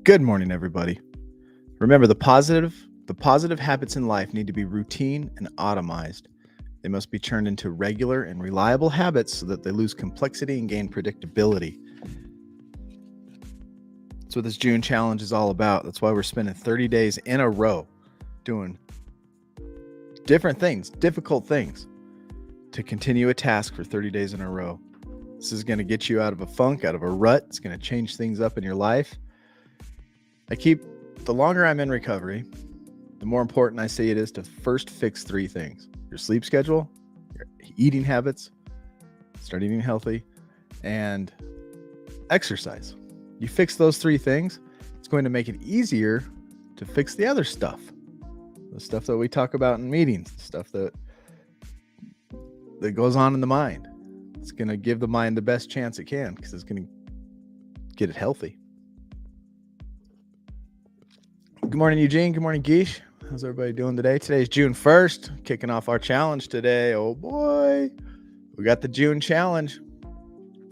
Good morning, everybody. Remember, the positive habits in life need to be routine and automized. They must be turned into regular and reliable habits so that they lose complexity and gain predictability. That's what this June challenge is all about. That's why we're spending 30 days in a row doing different things, difficult things, to continue a task for 30 days in a row. This is going to get you out of a funk, out of a rut. It's going to change things up in your life. The longer I'm in recovery, the more important I say it is to first fix three things: your sleep schedule, your eating habits, start eating healthy, and exercise. You fix those three things, it's going to make it easier to fix the other stuff. The stuff that we talk about in meetings, the stuff that goes on in the mind. It's going to give the mind the best chance it can because it's going to get it healthy. Good morning, Eugene. Good morning, Geesh. How's everybody doing today? Today's June 1st, kicking off our challenge today. Oh boy, we got the June challenge.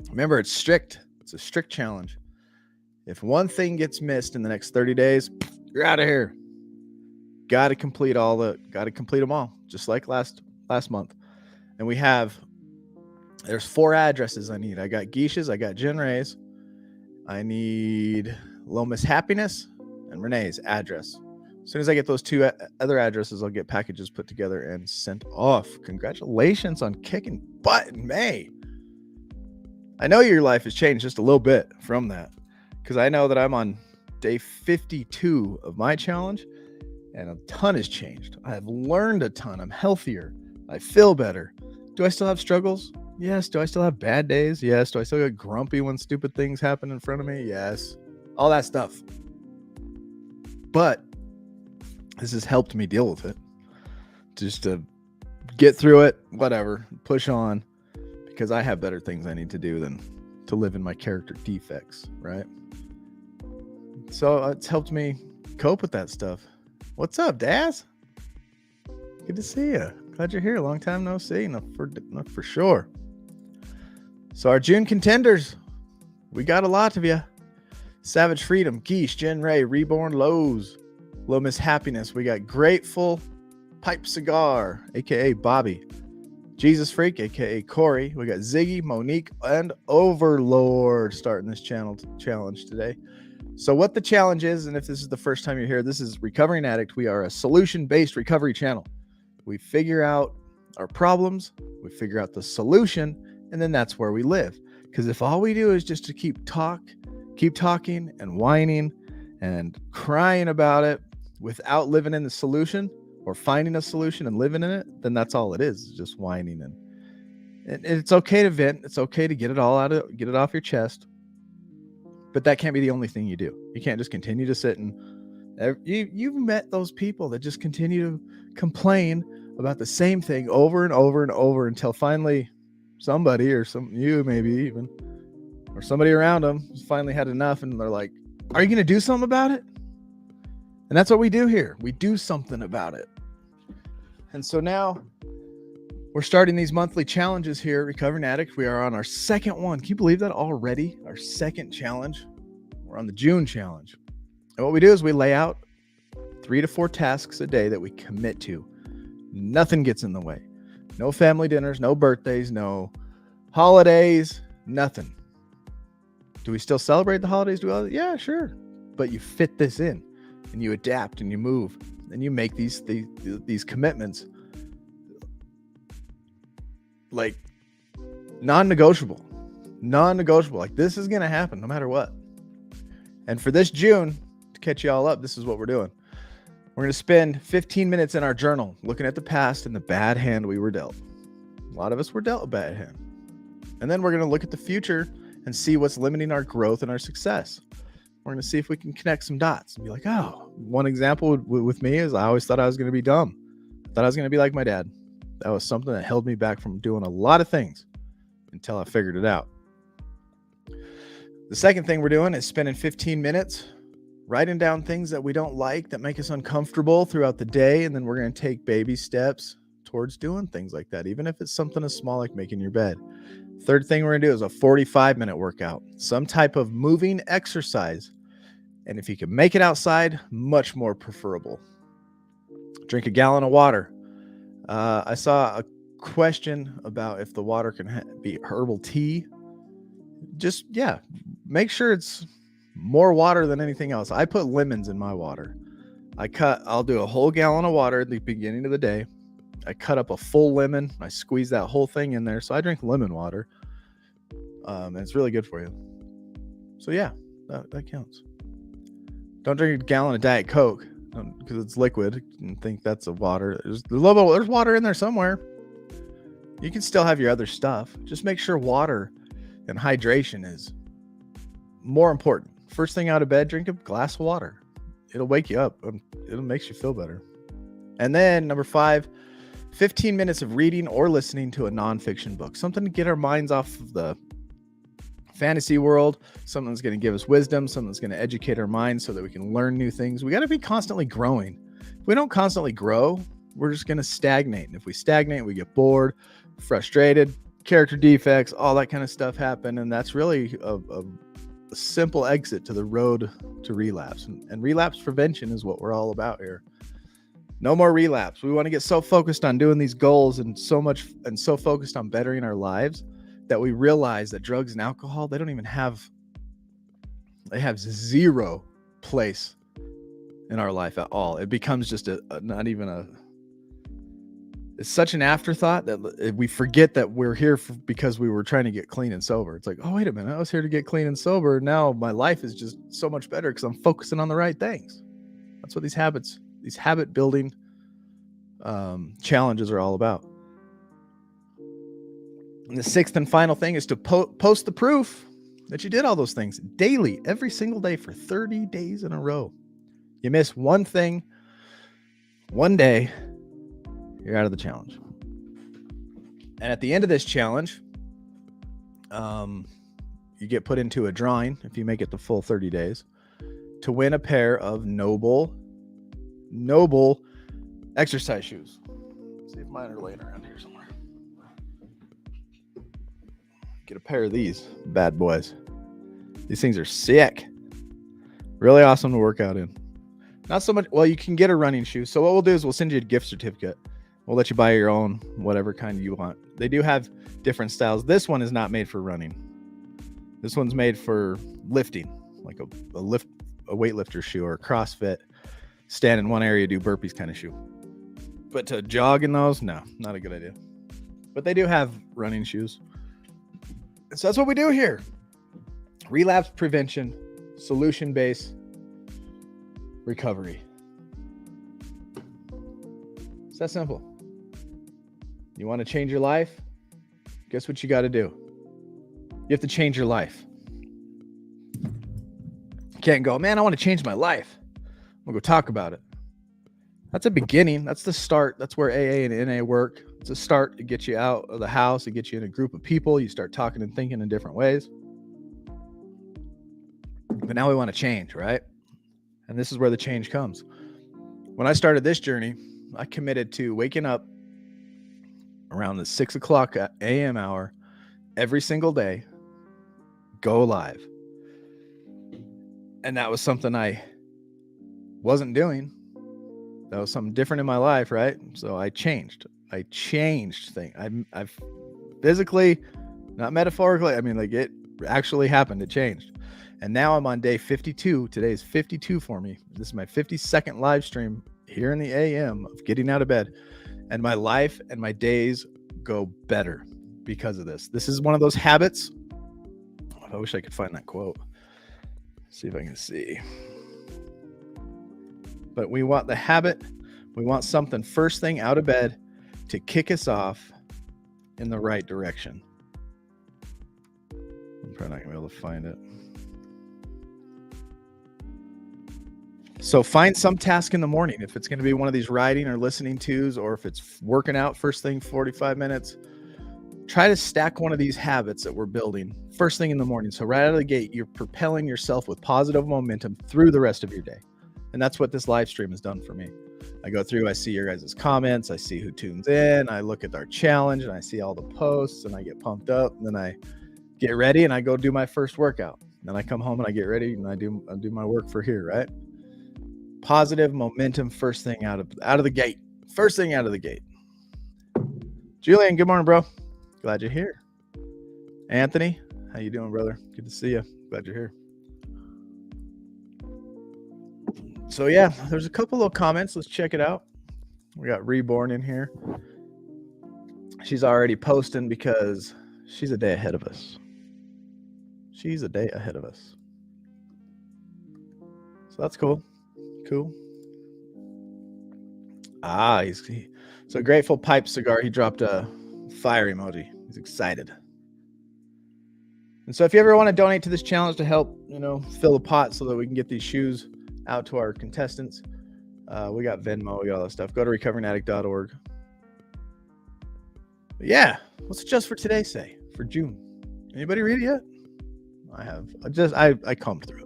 Remember, it's strict. It's a strict challenge. If one thing gets missed in the next 30 days, you're out of here. Got to complete them all, just like last month. And there's 4 addresses I need. I got Geesh's, I got Jen Ray's. I need Little Miss Happiness and Renee's address. As soon as I get those 2 other addresses, I'll get packages put together and sent off. Congratulations on kicking butt in May. I know your life has changed just a little bit from that, because I know that I'm on day 52 of my challenge, and a ton has changed. I have learned a ton. I'm healthier. I feel better. Do I still have struggles? Yes. Do I still have bad days? Yes. Do I still get grumpy when stupid things happen in front of me? Yes. All that stuff. But this has helped me deal with it. Just to get through it, whatever, push on, because I have better things I need to do than to live in my character defects, right? So it's helped me cope with that stuff. What's up, Daz? Good to see you. Glad you're here. Long time no see. Not for sure. So our June contenders, we got a lot of you. Savage Freedom, Geesh, Jen Ray, Reborn Lowe's, Little Miss Happiness. We got Grateful Pipe Cigar, aka Bobby, Jesus Freak, aka Corey. We got Ziggy, Monique, and Overlord starting this challenge today. So what the challenge is, and if this is the first time you're here, this is Recovering Addict. We are a solution-based recovery channel. We figure out our problems, we figure out the solution, and then that's where we live. Because if all we do is just to keep talking and whining and crying about it without living in the solution or finding a solution and living in it, then that's all it is, just whining. And it's okay to vent. It's okay to get it all out, get it off your chest. But that can't be the only thing you do. You can't just continue to sit and you've met those people that just continue to complain about the same thing over and over and over until finally somebody, or you maybe even, or somebody around them finally had enough, and they're like, are you going to do something about it? And that's what we do here. We do something about it. And so now we're starting these monthly challenges here at Recovering Addict. We are on our second one. Can you believe that already? Our second challenge. We're on the June challenge. And what we do is we lay out 3 to 4 tasks a day that we commit to. Nothing gets in the way. No family dinners, no birthdays, no holidays, nothing. Do we still celebrate the holidays? Yeah, sure. But you fit this in, and you adapt, and you move, and you make these commitments like non-negotiable. Like, this is going to happen no matter what. And for this June, to catch you all up, this is what we're doing. We're going to spend 15 minutes in our journal looking at the past and the bad hand we were dealt. A lot of us were dealt a bad hand. And then we're going to look at the future and see what's limiting our growth and our success. We're going to see if we can connect some dots and be like, oh, one example with me is I always thought I was going to be dumb. I thought I was going to be like my dad. That was something that held me back from doing a lot of things until I figured it out. The second thing we're doing is spending 15 minutes writing down things that we don't like, that make us uncomfortable throughout the day. And then we're going to take baby steps towards doing things like that, even if it's something as small like making your bed. Third thing we're going to do is a 45-minute workout, some type of moving exercise And if you can make it outside, much more preferable. Drink a gallon of water. I saw a question about if the water can be herbal tea. Just, make sure it's more water than anything else. I put lemons in my water. I'll do a whole gallon of water at the beginning of the day. I cut up a full lemon. I squeeze that whole thing in there. So I drink lemon water. And it's really good for you. So yeah, that counts. Don't drink a gallon of Diet Coke because it's liquid and think that's a water. There's water in there somewhere. You can still have your other stuff. Just make sure water and hydration is more important. First thing out of bed, drink a glass of water. It'll wake you up. It'll make you feel better. And then number 5, 15 minutes of reading or listening to a nonfiction book. Something to get our minds off of the fantasy world. Something that's going to give us wisdom. Something that's going to educate our minds so that we can learn new things. We got to be constantly growing. If we don't constantly grow, we're just going to stagnate. And if we stagnate, we get bored, frustrated, character defects, all that kind of stuff happen. And that's really a simple exit to the road to relapse. And relapse prevention is what we're all about here. No more relapse. We want to get so focused on doing these goals and so focused on bettering our lives that we realize that drugs and alcohol, they have zero place in our life at all. It becomes just it's such an afterthought that we forget that we're here because we were trying to get clean and sober. It's like, oh, wait a minute, I was here to get clean and sober. Now my life is just so much better because I'm focusing on the right things. That's what these habit building challenges are all about. And the 6th and final thing is to post the proof that you did all those things daily, every single day for 30 days in a row. You miss one thing, one day, you're out of the challenge. And at the end of this challenge, you get put into a drawing if you make it the full 30 days to win a pair of noble exercise shoes. Let's see if mine are laying around here somewhere. Get a pair of these bad boys. These things are sick. Really awesome to work out in. Not so much, well, you can get a running shoe. So what we'll do is we'll send you a gift certificate. We'll let you buy your own, whatever kind you want. They do have different styles. This one is not made for running. This one's made for lifting, like a weightlifter shoe or a CrossFit, stand in one area, do burpees kind of shoe. But to jog in those, no, not a good idea. But they do have running shoes. So that's what we do here. Relapse prevention, solution-based recovery. It's that simple. You want to change your life? Guess what you got to do? You have to change your life. You can't go, man, I want to change my life. I'm going to go talk about it. That's a beginning. That's the start. That's where AA and NA work. It's a start to get you out of the house, to get you in a group of people. You start talking and thinking in different ways. But now we want to change, right? And this is where the change comes. When I started this journey, I committed to waking up around the 6 o'clock a.m. hour every single day, go live. And that was something I wasn't doing. That was something different in my life, right? So I changed things. I've physically, not metaphorically, I mean, like it actually happened. It changed. And now I'm on day 52. Today is 52 for me. This is my 52nd live stream here in the AM of getting out of bed. And my life and my days go better because of this. This is one of those habits. I wish I could find that quote. See if I can see. But we want the habit. We want something first thing out of bed to kick us off in the right direction. I'm probably not going to be able to find it. So find some task in the morning. If it's going to be one of these writing or listening tos, or if it's working out first thing, 45 minutes, try to stack one of these habits that we're building first thing in the morning. So right out of the gate, you're propelling yourself with positive momentum through the rest of your day. And that's what this live stream has done for me. I go through, I see your guys' comments, I see who tunes in, I look at our challenge and I see all the posts and I get pumped up, and then I get ready and I go do my first workout. Then I come home and I get ready and I do my work for here, right? Positive momentum first thing out of the gate. First thing out of the gate. Julian, good morning, bro. Glad you're here. Anthony, how you doing, brother? Good to see you. Glad you're here. So yeah, there's a couple of comments. Let's check it out. We got Reborn in here. She's already posting because she's a day ahead of us. She's a day ahead of us. So that's cool. Cool. So Grateful Pipe Cigar, he dropped a fire emoji. He's excited. And so if you ever want to donate to this challenge to help, fill the pot so that we can get these shoes out to our contestants, we got Venmo, we got all that stuff. Go to recoveringaddict.org. But yeah, what's Just for Today say for June? Anybody read it yet? I have. I combed through it.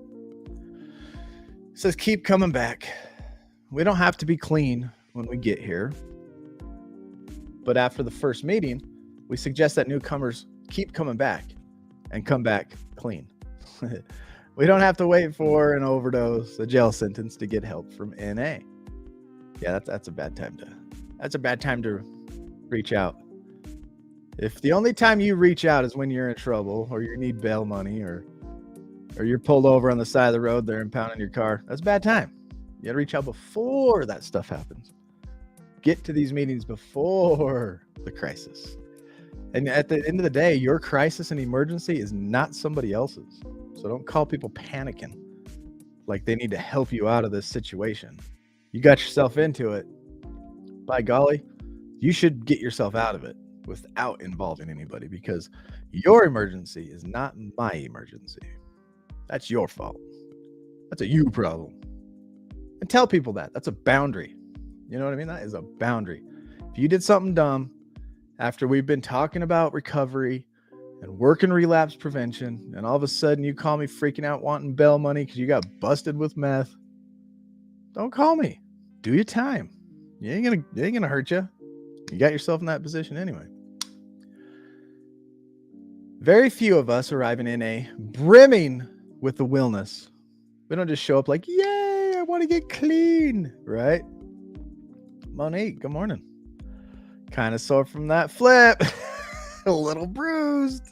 It says, keep coming back. We don't have to be clean when we get here. But after the first meeting, we suggest that newcomers keep coming back and come back clean. We don't have to wait for an overdose, a jail sentence to get help from NA. Yeah, that's a bad time to reach out. If the only time you reach out is when you're in trouble or you need bail money or you're pulled over on the side of the road, they're impounding your car, that's a bad time. You gotta reach out before that stuff happens. Get to these meetings before the crisis. And at the end of the day, your crisis and emergency is not somebody else's. So don't call people panicking like they need to help you out of this situation. You got yourself into it. By golly, you should get yourself out of it without involving anybody, because your emergency is not my emergency. That's your fault. That's a you problem. And tell people that. That's a boundary. You know what I mean? That is a boundary. If you did something dumb after we've been talking about recovery and working relapse prevention, and all of a sudden you call me freaking out wanting bail money because you got busted with meth, don't call me. Do your time. It ain't gonna hurt you. You got yourself in that position anyway. Very few of us arrive in NA brimming with the willness. We don't just show up like, yay, I want to get clean, right? Monique, good morning. Kind of sore from that flip. A little bruised.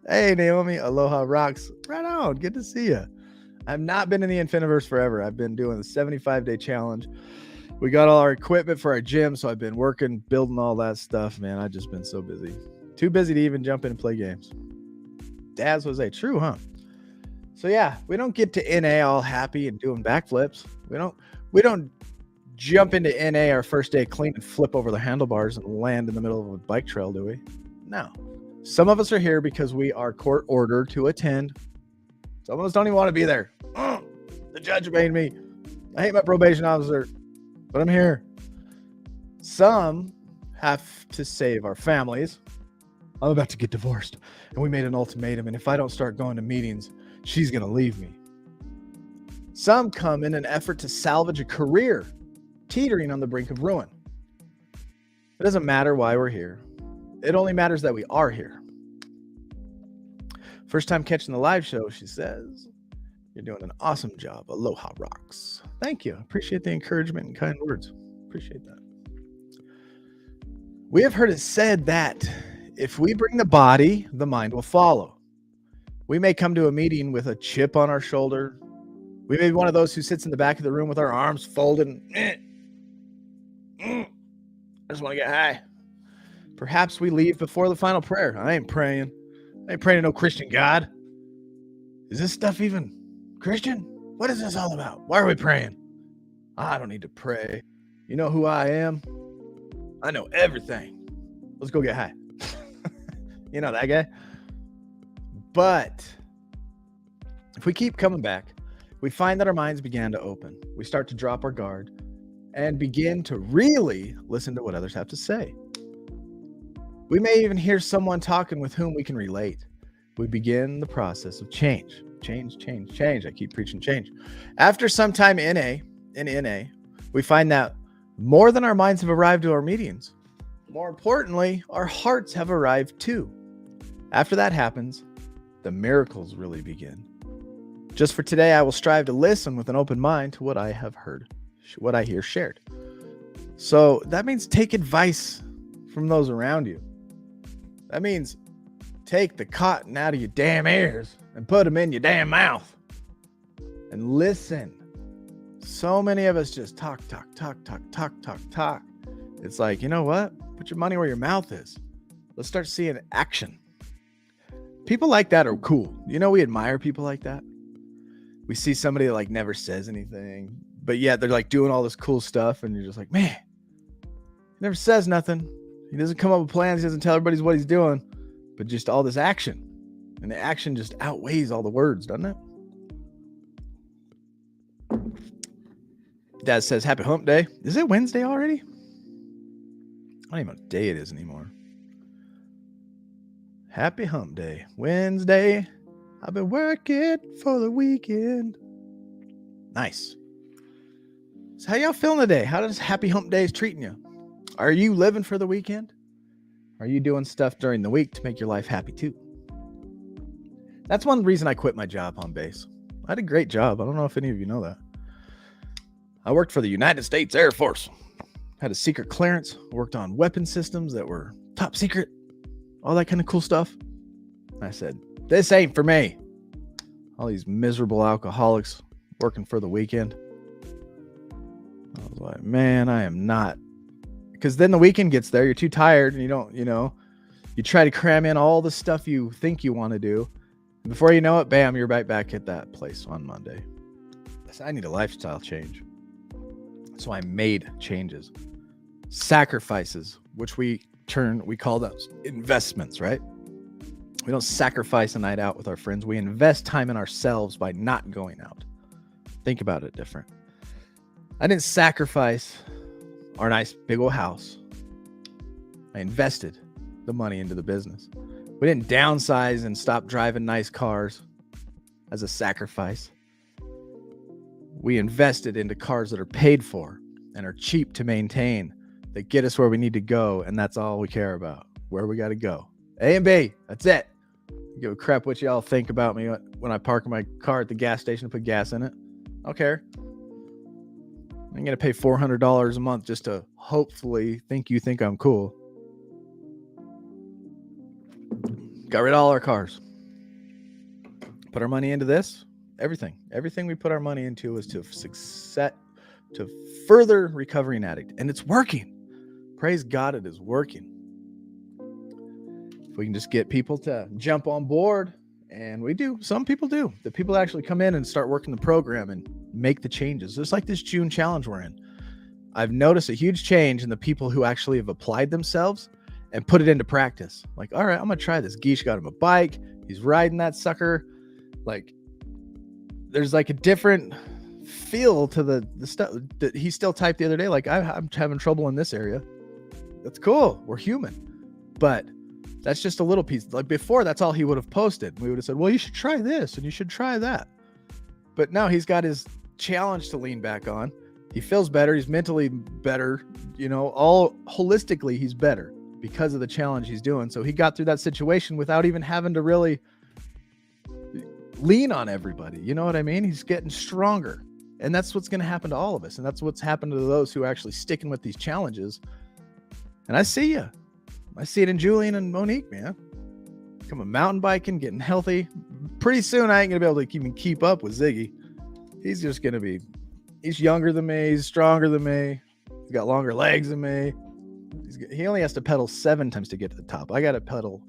Hey, Naomi, aloha rocks. Right on. Good to see you. I've not been in the Infiniverse forever. I've been doing the 75-day challenge. We got all our equipment for our gym, so I've been working, building all that stuff, man. I've just been so busy. Too busy to even jump in and play games. Daz was true, huh? So yeah, we don't get to NA all happy and doing backflips. We don't jump into NA our first day clean and flip over the handlebars and land in the middle of a bike trail, do we? No. Some of us are here because we are court ordered to attend. Some of us don't even want to be there. The judge made me. I hate my probation officer, but I'm here. Some have to save our families. I'm about to get divorced, and we made an ultimatum, and if I don't start going to meetings, she's going to leave me. Some come in an effort to salvage a career teetering on the brink of ruin. It doesn't matter why we're here. It only matters that we are here. First time catching the live show, she says. You're doing an awesome job. Aloha rocks. Thank you. Appreciate the encouragement and kind words. Appreciate that. We have heard it said that if we bring the body, the mind will follow. We may come to a meeting with a chip on our shoulder. We may be one of those who sits in the back of the room with our arms folded. I just want to get high. Perhaps we leave before the final prayer. I ain't praying. I ain't praying to no Christian God. Is this stuff even Christian? What is this all about? Why are we praying? I don't need to pray. You know who I am? I know everything. Let's go get high. You know that guy? But if we keep coming back, we find that our minds began to open. We start to drop our guard and begin to really listen to what others have to say. We may even hear someone talking with whom we can relate. We begin the process of change. Change. I keep preaching change. After some time in NA, we find that more than our minds have arrived to our meetings. More importantly, our hearts have arrived too. After that happens, the miracles really begin. Just for today, I will strive to listen with an open mind to what I have heard, what I hear shared. So that means take advice from those around you. That means take the cotton out of your damn ears and put them in your damn mouth and listen. So many of us just talk. It's like, you know what? Put your money where your mouth is. Let's start seeing action. People like that are cool. We admire people like that. We see somebody that like never says anything, but yet they're like doing all this cool stuff. And you're just like, man, he never says nothing. He doesn't come up with plans. He doesn't tell everybody what he's doing, but just all this action. And the action just outweighs all the words, doesn't it? Dad says, happy hump day. Is it Wednesday already? I don't even know what day it is anymore. Happy hump day. Wednesday. I've been working for the weekend. Nice. So how y'all feeling today? How does happy hump days treating you? Are you living for the weekend? Are you doing stuff during the week to make your life happy too? That's one reason I quit my job on base. I had a great job. I don't know if any of you know that. I worked for the United States Air Force. Had a secret clearance. Worked on weapon systems that were top secret. All that kind of cool stuff. I said, this ain't for me. All these miserable alcoholics working for the weekend. I was like, man, I am not. Because then the weekend gets there. You're too tired and you don't, you try to cram in all the stuff you think you want to do. And before you know it, bam, you're right back at that place on Monday. I said, I need a lifestyle change. So I made changes. Sacrifices, which we call those investments, right? We don't sacrifice a night out with our friends. We invest time in ourselves by not going out. Think about it different. I didn't sacrifice our nice big old house. I invested the money into the business. We didn't downsize and stop driving nice cars as a sacrifice. We invested into cars that are paid for and are cheap to maintain, that get us where we need to go, and that's all we care about, where we got to go. A and B, that's it. Give a crap what y'all think about me when I park my car at the gas station to put gas in it. I don't care. I'm going to pay $400 a month just to hopefully you think I'm cool. Got rid of all our cars. Put our money into this. Everything we put our money into is to further recovery and addict. And it's working. Praise God, it is working. If we can just get people to jump on board, and we do. Some people do. The people that actually come in and start working the program and make the changes. Just like this June challenge we're in. I've noticed a huge change in the people who actually have applied themselves and put it into practice. Like, all right, I'm going to try this. Geesh got him a bike. He's riding that sucker. Like, there's like a different feel to the stuff that he still typed the other day. Like, I'm having trouble in this area. That's cool. We're human. But that's just a little piece. Like before, that's all he would have posted. We would have said, well, you should try this and you should try that. But now he's got his challenge to lean back on. He feels better. He's mentally better. All holistically, he's better because of the challenge he's doing. So he got through that situation without even having to really lean on everybody. You know what I mean? He's getting stronger. And that's what's going to happen to all of us. And that's what's happened to those who are actually sticking with these challenges. And I see you. I see it in Julian and Monique, man. Coming mountain biking, getting healthy. Pretty soon, I ain't going to be able to even keep up with Ziggy. He's just going to be, he's younger than me. He's stronger than me. He's got longer legs than me. He only has to pedal 7 times to get to the top. I got to pedal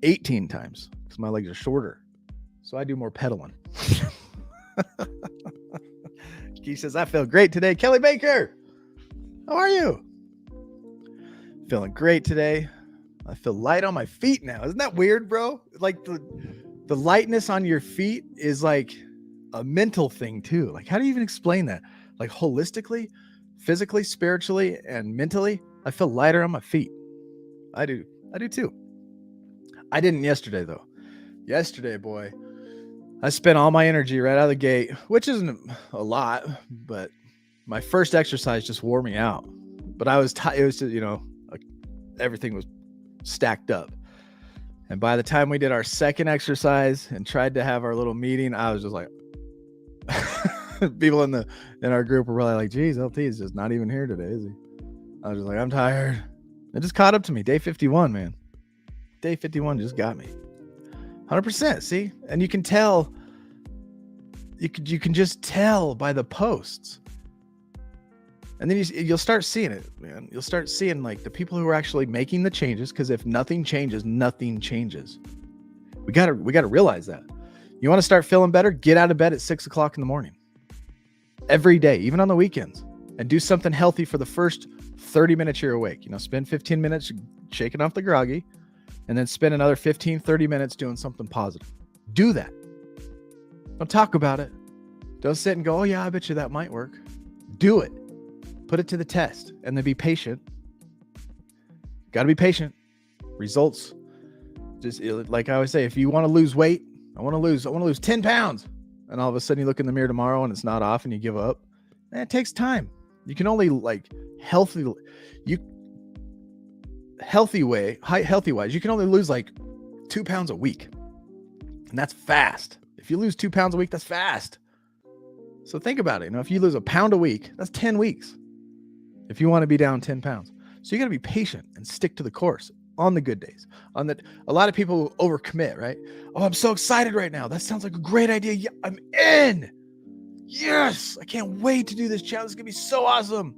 18 times because my legs are shorter. So I do more pedaling. He says, I feel great today. Kelly Baker, how are you? Feeling great today. I feel light on my feet now. Isn't that weird, bro? Like the lightness on your feet is like a mental thing too. Like, how do you even explain that? Like holistically, physically, spiritually, and mentally, I feel lighter on my feet. I do too. I didn't yesterday though. Yesterday, boy, I spent all my energy right out of the gate, which isn't a lot, but my first exercise just wore me out. But I was it was just, everything was stacked up. And by the time we did our second exercise and tried to have our little meeting, I was just like, people in our group were really like, geez, LT is just not even here today, is he? I was just like, I'm tired. It just caught up to me. Day 51, man. Day 51 just got me. 100%, see? And you can tell, you can just tell by the posts. And then you'll start seeing it, man. You'll start seeing like the people who are actually making the changes, because if nothing changes, nothing changes. We gotta realize that. You want to start feeling better? Get out of bed at 6 o'clock in the morning. Every day, even on the weekends. And do something healthy for the first 30 minutes you're awake. Spend 15 minutes shaking off the groggy, and then spend another 15, 30 minutes doing something positive. Do that. Don't talk about it. Don't sit and go, oh yeah, I bet you that might work. Do it. Put it to the test, and then be patient. Got to be patient. Results. Just like I always say, if you want to lose weight, I want to lose 10 pounds. And all of a sudden you look in the mirror tomorrow and it's not off and you give up. And it takes time. You can only healthy wise, you can only lose 2 pounds a week. And that's fast. If you lose 2 pounds a week, that's fast. So think about it. If you lose a pound a week, that's 10 weeks. If you want to be down 10 pounds. So you got to be patient and stick to the course on the good days. A lot of people overcommit, right? Oh, I'm so excited right now. That sounds like a great idea. Yeah, I'm in. Yes, I can't wait to do this challenge. It's going to be so awesome.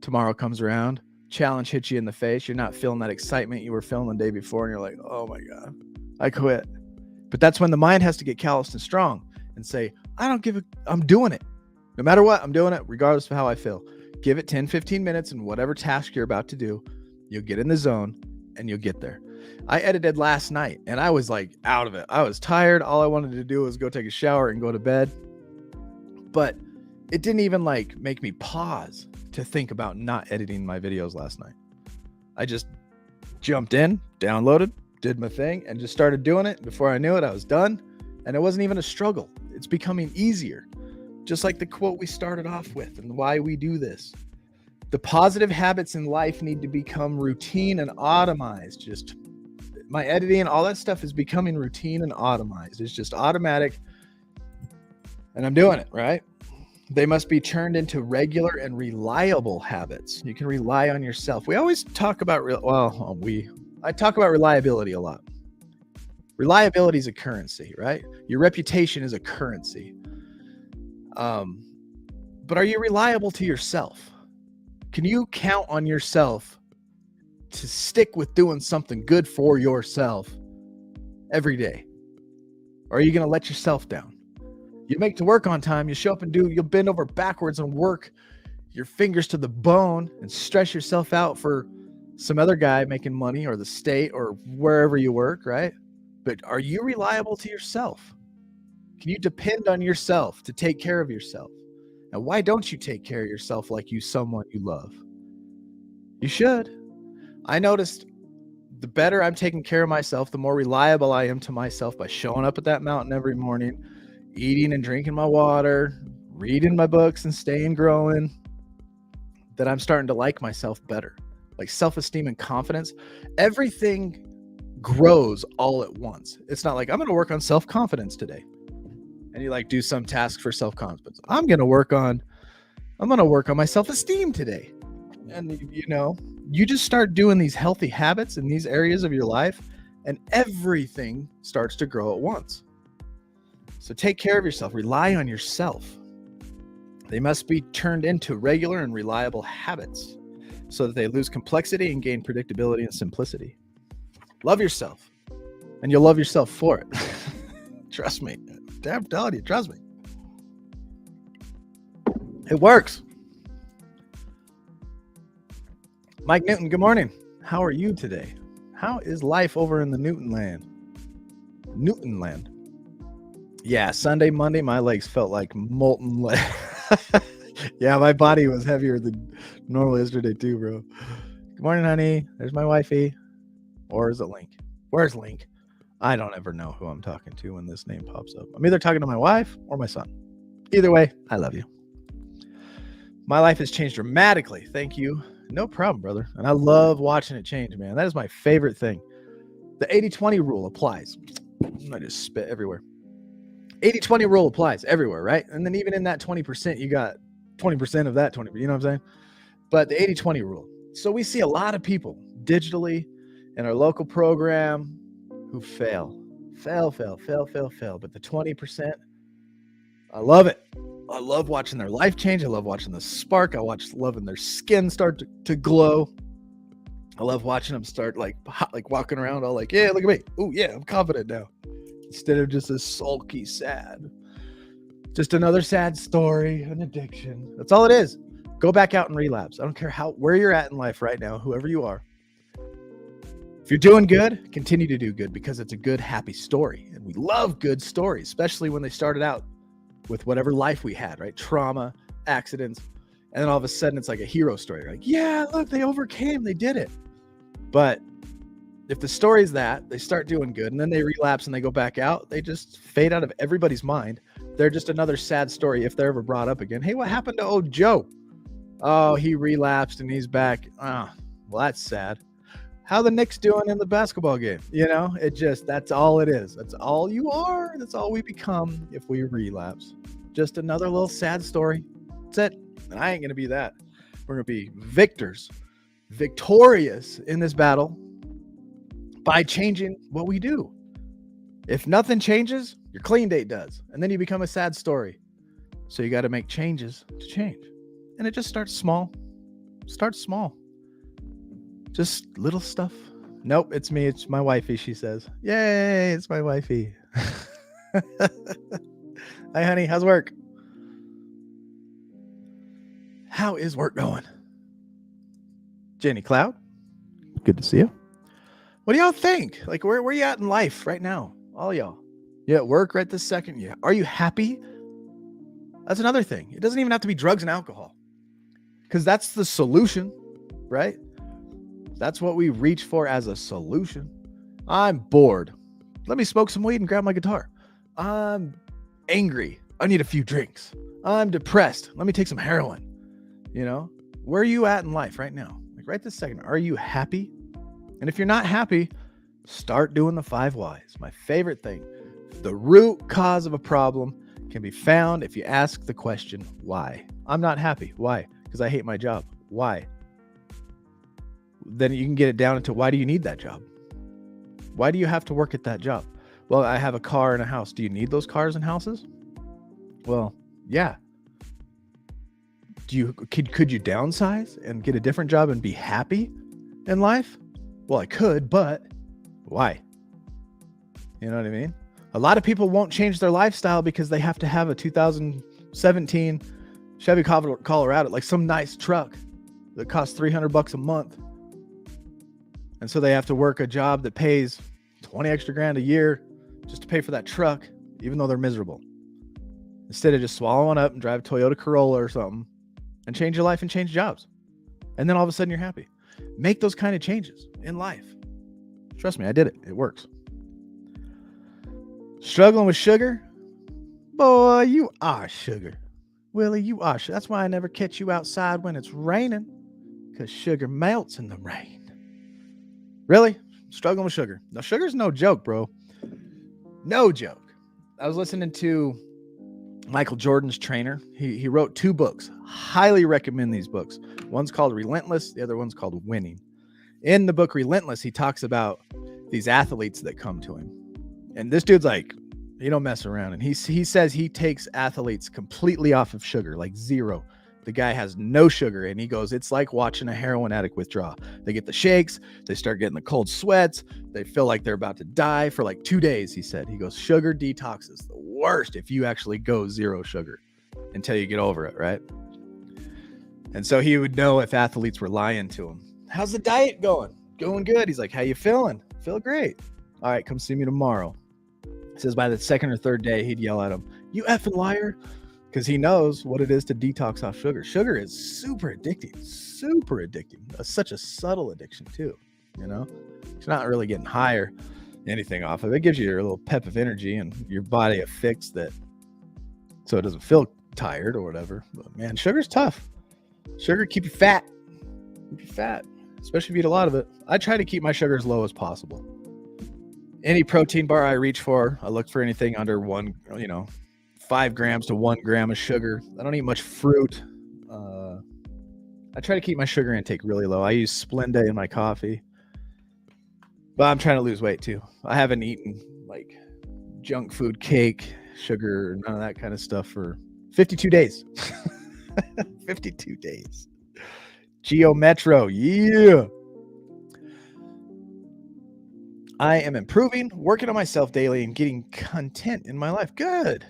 Tomorrow comes around. Challenge hits you in the face. You're not feeling that excitement you were feeling the day before. And you're like, oh my God, I quit. But that's when the mind has to get calloused and strong and say, I'm doing it. No matter what, I'm doing it regardless of how I feel. Give it 10, 15 minutes and whatever task you're about to do, you'll get in the zone and you'll get there. I edited last night and I was out of it. I was tired. All I wanted to do was go take a shower and go to bed. But it didn't even make me pause to think about not editing my videos last night. I just jumped in, downloaded, did my thing, and just started doing it. Before I knew it, I was done. And it wasn't even a struggle. It's becoming easier. Just like the quote we started off with and why we do this. The positive habits in life need to become routine and automized. Just my editing, all that stuff is becoming routine and automized. It's just automatic. And I'm doing it, right? They must be turned into regular and reliable habits. You can rely on yourself. We always talk about, I talk about reliability a lot. Reliability is a currency, right? Your reputation is a currency. But are you reliable to yourself? Can you count on yourself to stick with doing something good for yourself every day? Or are you going to let yourself down? You make to work on time, you show up and you'll bend over backwards and work your fingers to the bone and stress yourself out for some other guy making money or the state or wherever you work, right? But are you reliable to yourself? Can you depend on yourself to take care of yourself? Now, why don't you take care of yourself like someone you love? You should. I noticed the better I'm taking care of myself, the more reliable I am to myself by showing up at that mountain every morning, eating and drinking my water, reading my books and staying growing, that I'm starting to like myself better. Like self-esteem and confidence. Everything grows all at once. It's not like I'm going to work on self-confidence today. And you do some task for self-confidence. I'm going to work on my self-esteem today. And you just start doing these healthy habits in these areas of your life and everything starts to grow at once. So take care of yourself. Rely on yourself. They must be turned into regular and reliable habits so that they lose complexity and gain predictability and simplicity. Love yourself, and you'll love yourself for it. Trust me. I'm telling you, trust me. It works. Mike Newton, good morning. How are you today? How is life over in the Newton land? Newton land. Yeah, Sunday, Monday, my legs felt like molten lead. Yeah, my body was heavier than normal yesterday too, bro. Good morning, honey. There's my wifey. Or is it Link? Where's Link? I don't ever know who I'm talking to when this name pops up. I'm either talking to my wife or my son. Either way, I love you. My life has changed dramatically. Thank you. No problem, brother. And I love watching it change, man. That is my favorite thing. The 80-20 rule applies. I just spit everywhere. 80-20 rule applies everywhere, right? And then even in that 20%, you got 20% of that 20, you know what I'm saying? But the 80-20 rule. So we see a lot of people digitally in our local program who fail. But the 20%, I love it. I love watching their life change. I love watching the spark. Loving their skin start to glow. I love watching them start like walking around all like, yeah, look at me. Oh yeah, I'm confident now. Instead of just a sulky sad. Just another sad story, an addiction. That's all it is. Go back out and relapse. I don't care where you're at in life right now, whoever you are. If you're doing good, continue to do good because it's a good, happy story. And we love good stories, especially when they started out with whatever life we had, right? Trauma, accidents. And then all of a sudden it's like a hero story. Like, yeah, look, they overcame, they did it. But if the story's that, they start doing good and then they relapse and they go back out, they just fade out of everybody's mind. They're just another sad story if they're ever brought up again. Hey, what happened to old Joe? Oh, he relapsed and he's back. Well, that's sad. How the Knicks doing in the basketball game? That's all it is. That's all you are. That's all we become if we relapse. Just another little sad story. That's it. And I ain't going to be that. We're going to be victorious in this battle by changing what we do. If nothing changes, your clean date does. And then you become a sad story. So you got to make changes to change. And it just starts small. Start small. Just little stuff. Nope, it's me. It's my wifey, she says. Yay, it's my wifey. Hi, honey. How's work? How is work going? Jenny Cloud, good to see you. What do y'all think? Like, where you at in life right now? All y'all. You at work right this second? Yeah. Are you happy? That's another thing. It doesn't even have to be drugs and alcohol. Because that's the solution, right? That's what we reach for as a solution. I'm bored. Let me smoke some weed and grab my guitar. I'm angry. I need a few drinks. I'm depressed. Let me take some heroin. Where are you at in life right now? Like right this second, are you happy? And if you're not happy, start doing the 5 whys. My favorite thing. The root cause of a problem can be found if you ask the question, why? I'm not happy. Why? Because I hate my job. Why? Then you can get it down into why do you need that job? Why do you have to work at that job? Well, I have a car and a house. Do you need those cars and houses? Well, yeah. Could you downsize and get a different job and be happy in life? Well, I could, but why? You know what I mean? A lot of people won't change their lifestyle because they have to have a 2017 Chevy Colorado, like some nice truck that costs $300 a month. And so they have to work a job that pays 20 extra grand a year just to pay for that truck, even though they're miserable. Instead of just swallowing up and drive a Toyota Corolla or something and change your life and change jobs. And then all of a sudden you're happy. Make those kind of changes in life. Trust me, I did it. It works. Struggling with sugar? Boy, you are sugar. Willie, you are sugar. That's why I never catch you outside when it's raining. Because sugar melts in the rain. Really? Struggling with sugar. Now, sugar's no joke, bro. No joke. I was listening to Michael Jordan's trainer. He wrote 2 books. Highly recommend these books. One's called Relentless. The other one's called Winning. In the book Relentless, he talks about these athletes that come to him. And this dude's like, he don't mess around. And he says he takes athletes completely off of sugar, like zero. The guy has no sugar, and he goes, it's like watching a heroin addict withdraw. They get the shakes. They start getting the cold sweats. They feel like they're about to die for like 2 days, he said. He goes, sugar detox is the worst if you actually go zero sugar until you get over it, right? And so he would know if athletes were lying to him. How's the diet going? Going good. He's like, how you feeling? Feel great. All right, come see me tomorrow. He says by the 2nd or 3rd day, he'd yell at him, you effing liar. Because he knows what it is to detox off sugar. Sugar is super addicting. Such a subtle addiction too. It's not really getting high or anything off of it. It gives you a little pep of energy and your body a fix that so it doesn't feel tired or whatever. But man, sugar's tough. Sugar keep you fat. Especially if you eat a lot of it. I try to keep my sugar as low as possible. Any protein bar I reach for, I look for anything under 5 grams to 1 gram of sugar. I don't eat much fruit. I try to keep my sugar intake really low. I use Splenda in my coffee. But I'm trying to lose weight too. I haven't eaten like junk food, cake, sugar, none of that kind of stuff for 52 days. 52 days. Geo Metro, yeah. I am improving, working on myself daily, and getting content in my life. Good.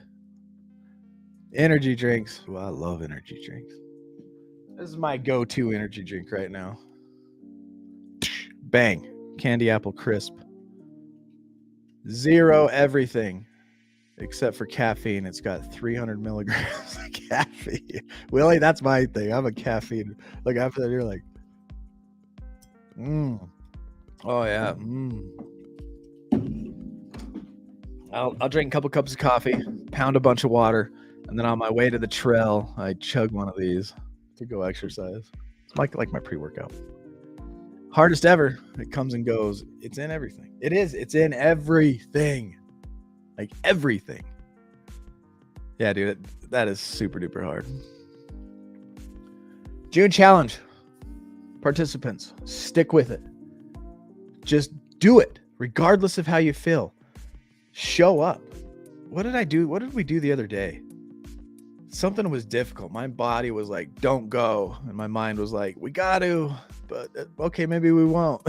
Energy drinks. Well, I love energy drinks. This is my go-to energy drink right now. Bang. Candy apple crisp. 0 everything except for caffeine. It's got 300 milligrams of caffeine. Willie, that's my thing. I'm a caffeine. Like after that, you're like, oh yeah. I'll drink a couple cups of coffee, pound a bunch of water, and then on my way to the trail, I chug one of these to go exercise. It's like my pre-workout. Hardest ever. It comes and goes. It's in everything. It is. It's in everything. Like everything. Yeah, dude. That is super duper hard. June challenge. Participants, stick with it. Just do it, regardless of how you feel. Show up. What did I do? What did we do the other day? Something was difficult. My body was like, don't go. And my mind was like, we got to. But okay, maybe we won't.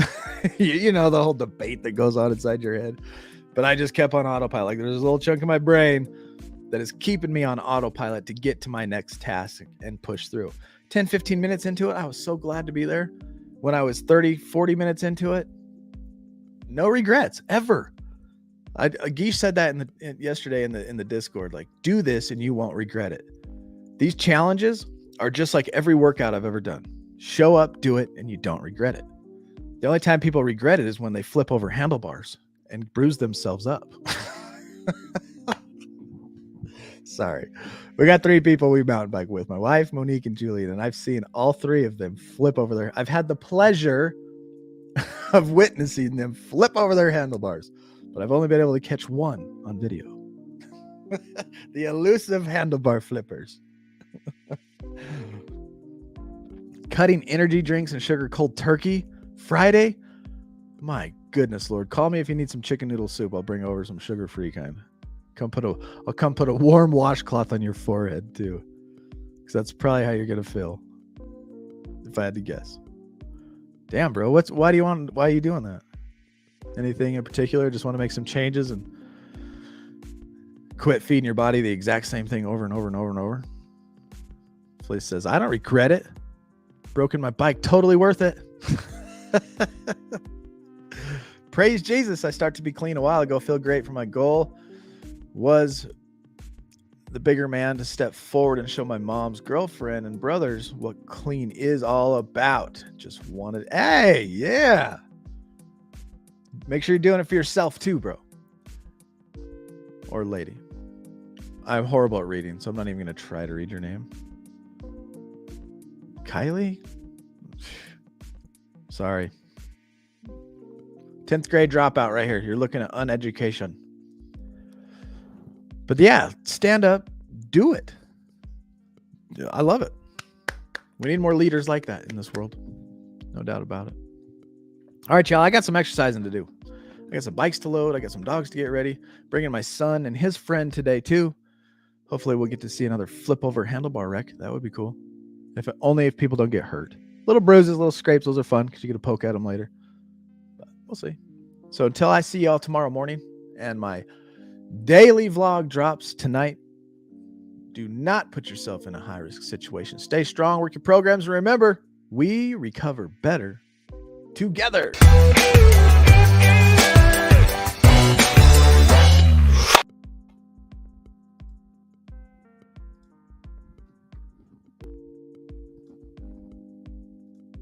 You know, the whole debate that goes on inside your head. But I just kept on autopilot. Like there's a little chunk of my brain that is keeping me on autopilot to get to my next task and push through. 10, 15 minutes into it, I was so glad to be there. When I was 30, 40 minutes into it, no regrets ever. Geesh said that yesterday in the Discord, like, do this and you won't regret it. These challenges are just like every workout I've ever done. Show up, do it, and you don't regret it. The only time people regret it is when they flip over handlebars and bruise themselves up. Sorry. We got 3 people we mountain bike with, my wife, Monique, and Julian, and I've seen all 3 of them flip over their... I've had the pleasure of witnessing them flip over their handlebars, but I've only been able to catch one on video. The elusive handlebar flippers. Cutting energy drinks and sugar cold turkey Friday. My goodness, Lord. Call me if you need some chicken noodle soup. I'll bring over some sugar-free kind. I'll come put a warm washcloth on your forehead too. Because that's probably how you're gonna feel. If I had to guess. Damn, bro. Why are you doing that? Anything in particular? Just want to make some changes and quit feeding your body the exact same thing over and over and over and over. Felice says, I don't regret it. Broken my bike, totally worth it. Praise Jesus. I start to be clean a while ago. Feel great for my goal. Was the bigger man to step forward and show my mom's girlfriend and brothers what clean is all about. Just wanted, hey, yeah. Make sure you're doing it for yourself too, bro. Or lady. I'm horrible at reading, so I'm not even going to try to read your name. Kylie? Sorry. 10th grade dropout right here. You're looking at uneducation. But yeah, stand up, do it. I love it. We need more leaders like that in this world. No doubt about it. All right, y'all, I got some exercising to do. I got some bikes to load. I got some dogs to get ready. Bringing my son and his friend today too. Hopefully we'll get to see another flip over handlebar wreck. That would be cool. Only if people don't get hurt. Little bruises, little scrapes, those are fun because you get to poke at them later. But we'll see. So until I see y'all tomorrow morning and my daily vlog drops tonight, do not put yourself in a high-risk situation. Stay strong, work your programs, and remember, we recover better together.